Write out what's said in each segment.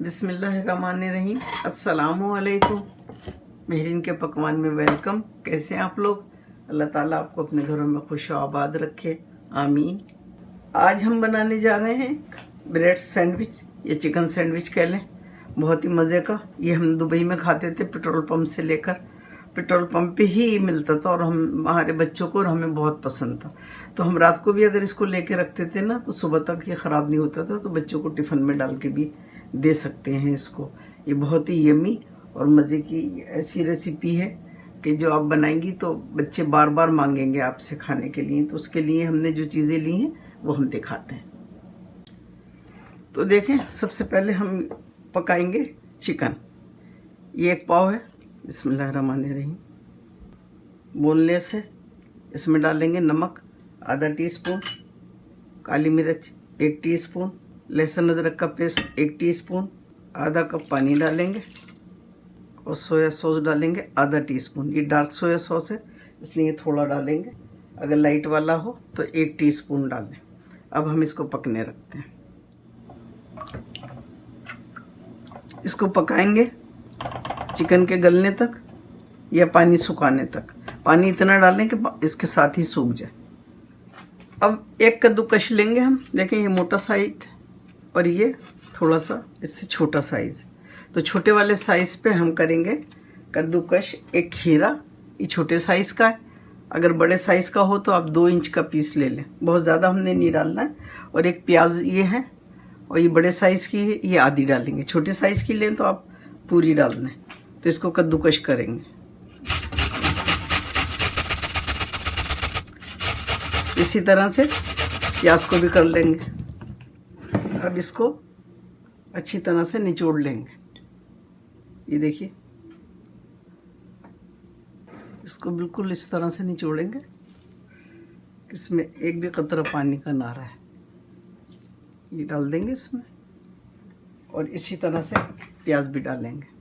बिस्मिल्लाहिर्रहमानिर्रहीम। अस्सलामुअलैकुम। मेहरीन के पकवान में वेलकम। कैसे हैं आप लोग? अल्लाह ताला आपको अपने घरों में खुश आबाद रखे, आमीन। आज हम बनाने जा रहे हैं ब्रेड सैंडविच या चिकन सैंडविच कह लें, बहुत ही मज़े का। ये हम दुबई में खाते थे, पेट्रोल पंप से लेकर। पेट्रोल पंप पे ही मिलता था और हमारे बच्चों को और हमें बहुत पसंद था। तो हम रात को भी अगर इसको लेके रखते थे ना, तो सुबह तक ये ख़राब नहीं होता था। तो बच्चों को टिफ़िन में डाल के भी दे सकते हैं इसको। ये बहुत ही यमी और मज़े की ऐसी रेसिपी है कि जो आप बनाएंगी तो बच्चे बार बार मांगेंगे आपसे खाने के लिए। तो उसके लिए हमने जो चीज़ें ली हैं वो हम दिखाते हैं। तो देखें, सबसे पहले हम पकाएंगे चिकन। ये एक पाव है। बिस्मिल्लाहिर्रहमानिर्रहीम। बोनलेस है। इसमें डालेंगे नमक आधा टीस्पून, काली मिर्च 1 टीस्पून, लहसुन अदरक का पेस्ट 1 टीस्पून, आधा कप पानी डालेंगे और सोया सॉस डालेंगे आधा टीस्पून। ये डार्क सोया सॉस है इसलिए थोड़ा डालेंगे, अगर लाइट वाला हो तो 1 टीस्पून डालें। अब हम इसको पकने रखते हैं। इसको पकाएंगे चिकन के गलने तक या पानी सुखाने तक। पानी इतना डालें कि इसके साथ ही सूख जाए। अब एक कद्दूकश लेंगे हम। देखें, ये मोटा साइज और ये थोड़ा सा इससे छोटा साइज़। तो छोटे वाले साइज़ पे हम करेंगे कद्दूकश। एक खीरा, ये छोटे साइज़ का है। अगर बड़े साइज़ का हो तो आप 2 इंच का पीस ले लें, बहुत ज़्यादा हमने नहीं डालना है। और एक प्याज ये है, और ये बड़े साइज़ की है, ये आधी डालेंगे। छोटे साइज़ की लें तो आप पूरी डाल दें। तो इसको कद्दूकश करेंगे। इसी तरह से प्याज को भी कर लेंगे। अब इसको अच्छी तरह से निचोड़ लेंगे। ये देखिए, इसको बिल्कुल इस तरह से निचोड़ेंगे कि इसमें एक भी कतरा पानी का ना रहे। ये डाल देंगे इसमें और इसी तरह से प्याज भी डालेंगे।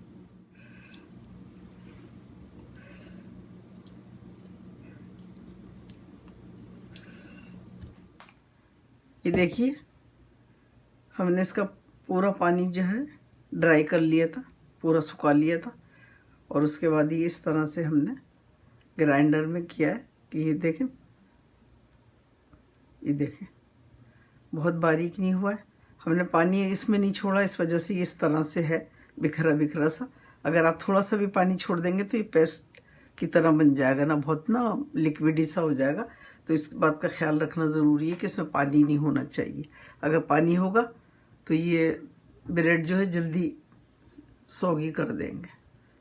ये देखिए, हमने इसका पूरा पानी जो है ड्राई कर लिया था, पूरा सुखा लिया था। और उसके बाद ये इस तरह से हमने ग्राइंडर में किया है कि ये देखें, ये देखें, बहुत बारीक नहीं हुआ है। हमने पानी इसमें नहीं छोड़ा, इस वजह से इस तरह से है, बिखरा बिखरा सा। अगर आप थोड़ा सा भी पानी छोड़ देंगे तो ये पेस्ट की तरह बन जाएगा ना, बहुत ना लिक्विडी सा हो जाएगा। तो इस बात का ख्याल रखना ज़रूरी है कि इसमें पानी नहीं होना चाहिए। अगर पानी होगा तो ये ब्रेड जो है जल्दी सोगी कर देंगे।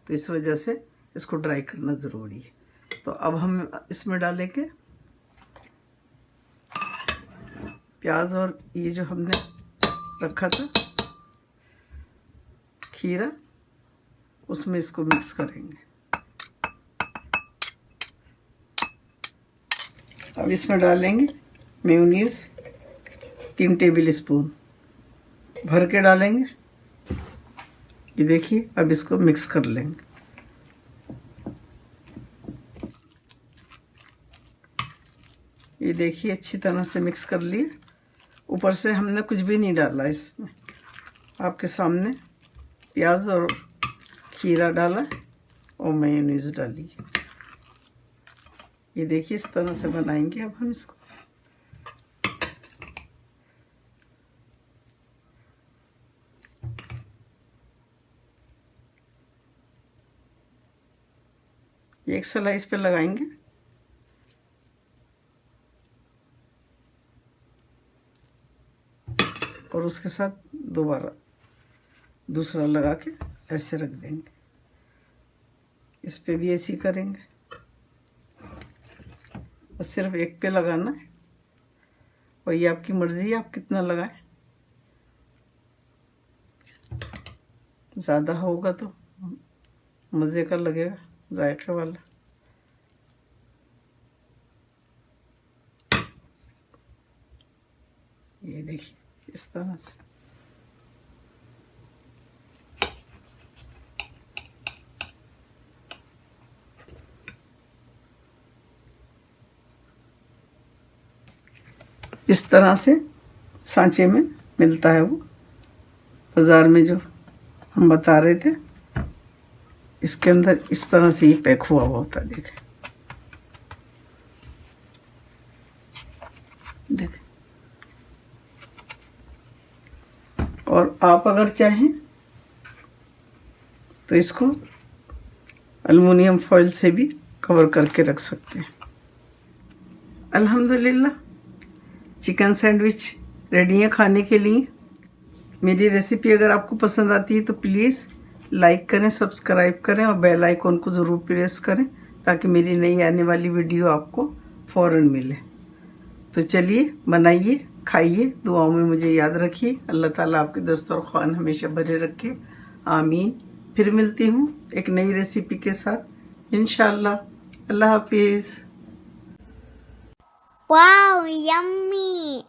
तो इस वजह से इसको ड्राई करना ज़रूरी है। तो अब हम इसमें डालेंगे प्याज और ये जो हमने रखा था खीरा, उसमें इसको मिक्स करेंगे। अब इसमें डालेंगे मेयोनीज 3 टेबल स्पून भर के डालेंगे। ये देखिए, अब इसको मिक्स कर लेंगे। ये देखिए, अच्छी तरह से मिक्स कर लिए। ऊपर से हमने कुछ भी नहीं डाला इसमें, आपके सामने प्याज और खीरा डाला और मेयोनीज डाली। ये देखिए, इस तरह से बनाएंगे अब हम इसको। एक स्लाइस पे लगाएंगे और उसके साथ दोबारा दूसरा लगा के ऐसे रख देंगे। इस पे भी ऐसे ही करेंगे, बस सिर्फ एक पे लगाना है। और ये आपकी मर्ज़ी है, आप कितना लगाएं। ज़्यादा होगा तो मज़े का लगेगा, जायके वाला। ये देखिए, इस तरह से। इस तरह से सांचे में मिलता है वो बाज़ार में जो हम बता रहे थे, इसके अंदर इस तरह से ही पैक हुआ होता है। देखें देखें। और आप अगर चाहें तो इसको एल्युमिनियम फॉइल से भी कवर करके रख सकते हैं। अल्हम्दुलिल्लाह, चिकन सैंडविच रेडी है खाने के लिए। मेरी रेसिपी अगर आपको पसंद आती है तो प्लीज़ लाइक करें, सब्सक्राइब करें और बेल आइकॉन को ज़रूर प्रेस करें ताकि मेरी नई आने वाली वीडियो आपको फ़ौरन मिले। तो चलिए बनाइए, खाइए, दुआओं में मुझे याद रखिए। अल्लाह ताला आपके दस्तरख़्वान हमेशा भरे रखे, आमीन। फिर मिलती हूँ एक नई रेसिपी के साथ इंशाअल्लाह। अल्लाह हाफिज़। Wow, yummy!